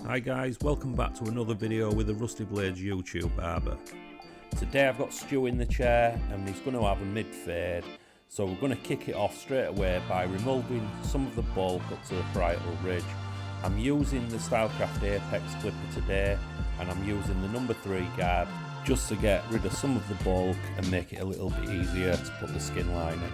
Hi guys, welcome back to another video with the Rusty Blades YouTube Barber. Today I've got Stu in the chair and he's going to have a mid-fade, so we're going to kick it off straight away by removing some of the bulk up to the parietal ridge. I'm using the Stylecraft Apex clipper today and I'm using the number 3 guard just to get rid of some of the bulk and make it a little bit easier to put the skin line in.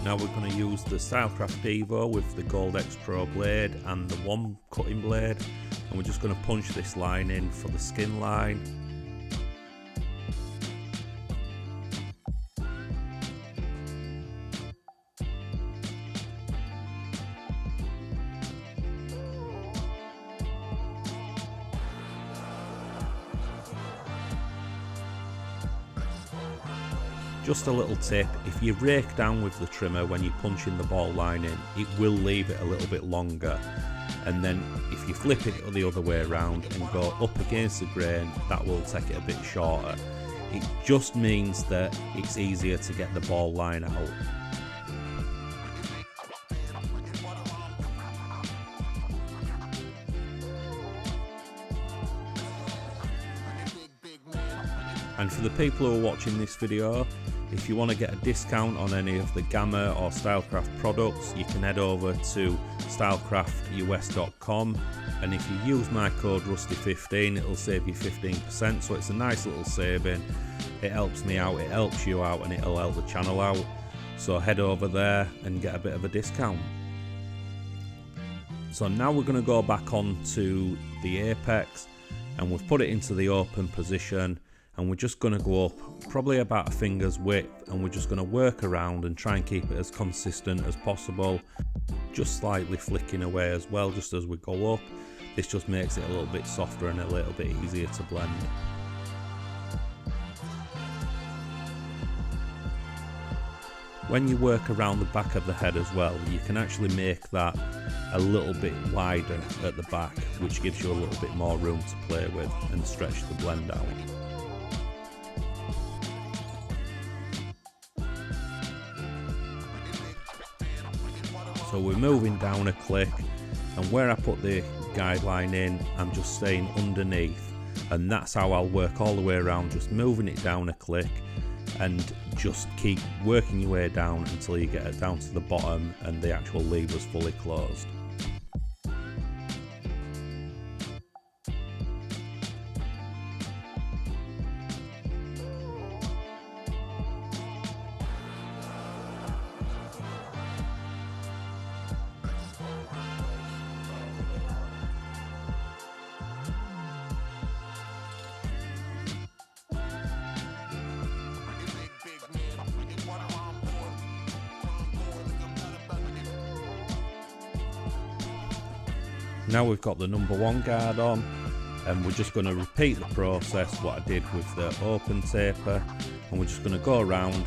Now we're going to use the Stylecraft Evo with the Gold X Pro blade and the one cutting blade, and we're just going to punch this line in for the skin line. Just a little tip, if you rake down with the trimmer when you're punching the ball line in, it will leave it a little bit longer, and then if you flip it the other way around and go up against the grain, that will take it a bit shorter. It just means that it's easier to get the ball line out. And for the people who are watching this video, if you want to get a discount on any of the Gamma or Stylecraft products, you can head over to stylecraftus.com, and if you use my code Rusty15 it'll save you 15%, so it's a nice little saving. It helps me out, it helps you out, and it'll help the channel out, so head over there and get a bit of a discount. So now we're going to go back on to the Apex, and we've put it into the open position, and we're just going to go up probably about a finger's width, and we're just going to work around and try and keep it as consistent as possible, just slightly flicking away as well just as we go up. This just makes it a little bit softer and a little bit easier to blend. When you work around the back of the head as well, you can actually make that a little bit wider at the back, which gives you a little bit more room to play with and stretch the blend out. So we're moving down a click, and where I put the guideline in, I'm just staying underneath, and that's how I'll work all the way around, just moving it down a click and just keep working your way down until you get it down to the bottom and the actual lever's fully closed. Now we've got the number 1 guard on, and we're just going to repeat the process what I did with the open taper, and we're just going to go around,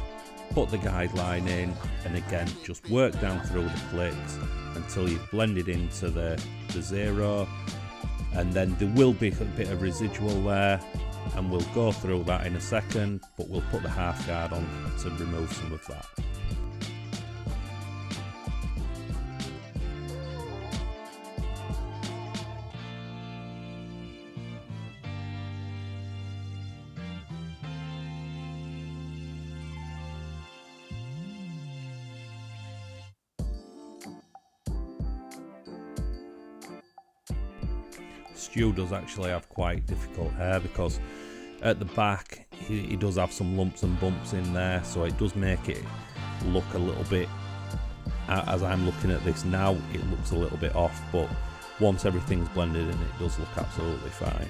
put the guideline in, and again just work down through the clicks until you've blended into the zero, and then there will be a bit of residual there, and we'll go through that in a second, but we'll put the half guard on to remove some of that. Stu does actually have quite difficult hair because at the back he does have some lumps and bumps in there, so it does make it look a little bit, as I'm looking at this now, it looks a little bit off, but once everything's blended in it does look absolutely fine.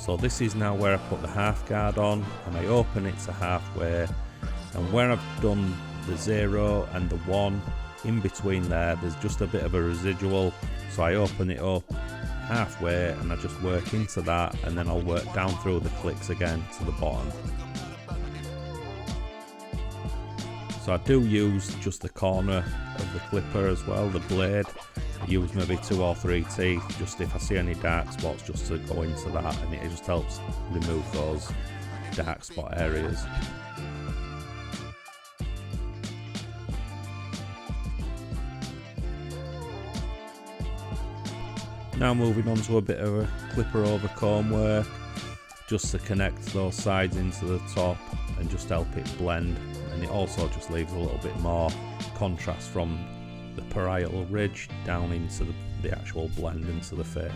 So this is now where I put the half guard on, and I open it to halfway, and where I've done the 0 and the 1, in between there's just a bit of a residual, so I open it up halfway and I just work into that, and then I'll work down through the clicks again to the bottom. So I do use just the corner of the clipper as well, the blade. I use maybe 2 or 3 teeth, just if I see any dark spots, just to go into that, and it just helps remove those dark spot areas. Now moving on to a bit of a clipper over comb work, just to connect those sides into the top and just help it blend, and it also just leaves a little bit more contrast from the parietal ridge down into the actual blend into the fade.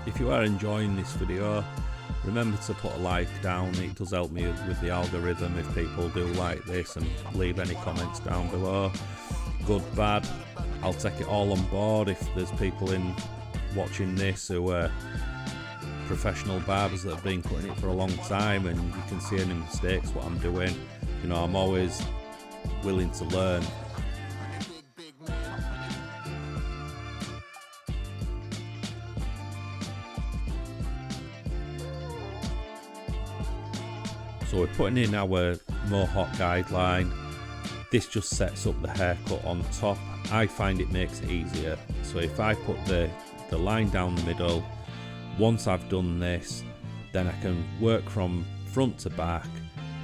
If you are enjoying this video, remember to put a like down. It does help me with the algorithm if people do like this, and leave any comments down below. Good, bad, I'll take it all on board. If there's people watching this who are professional barbers that have been cutting it for a long time and you can see any mistakes what I'm doing, you know, I'm always willing to learn. So we're putting in our mohawk guideline. This just sets up the haircut on top. I find it makes it easier. So if I put the line down the middle, once I've done this, then I can work from front to back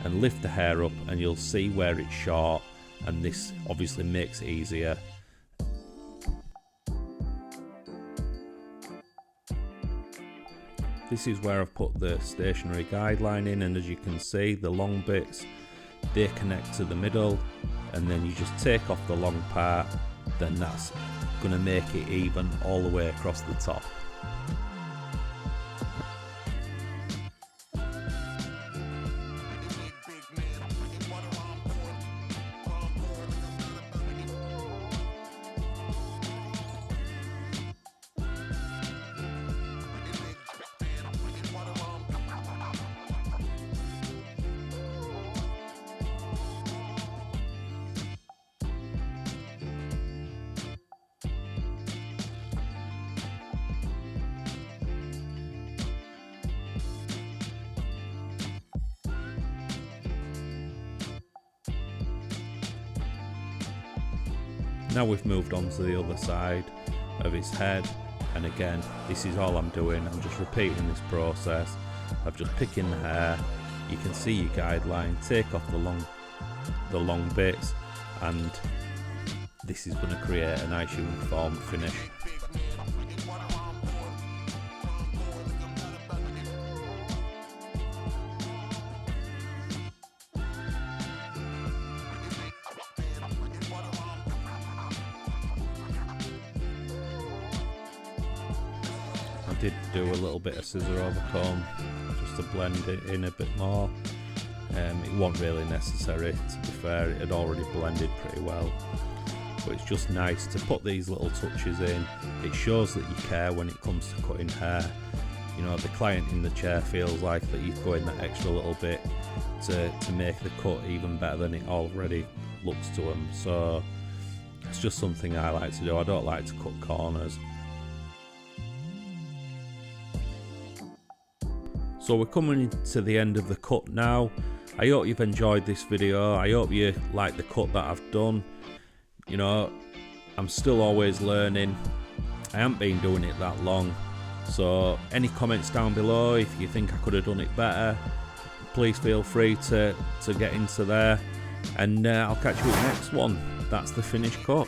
and lift the hair up, and you'll see where it's short, and this obviously makes it easier. This is where I've put the stationary guideline in, and as you can see, the long bits, they connect to the middle, and then you just take off the long part, then that's going to make it even all the way across the top. Now we've moved on to the other side of his head, and again, this is all I'm doing. I'm just repeating this process of just picking the hair. You can see your guideline, take off the long bits, and this is going to create a nice uniform finish. I did do a little bit of scissor over comb just to blend it in a bit more. It wasn't really necessary, to be fair, it had already blended pretty well, but it's just nice to put these little touches in. It shows that you care when it comes to cutting hair, you know, the client in the chair feels like that you're going that extra little bit to make the cut even better than it already looks to them. So it's just something I like to do. I don't like to cut corners. So we're coming to the end of the cut now. I hope you've enjoyed this video. I hope you like the cut that I've done. You know, I'm still always learning. I haven't been doing it that long. So any comments down below if you think I could have done it better, please feel free to get into there. And I'll catch you with the next one. That's the finished cut.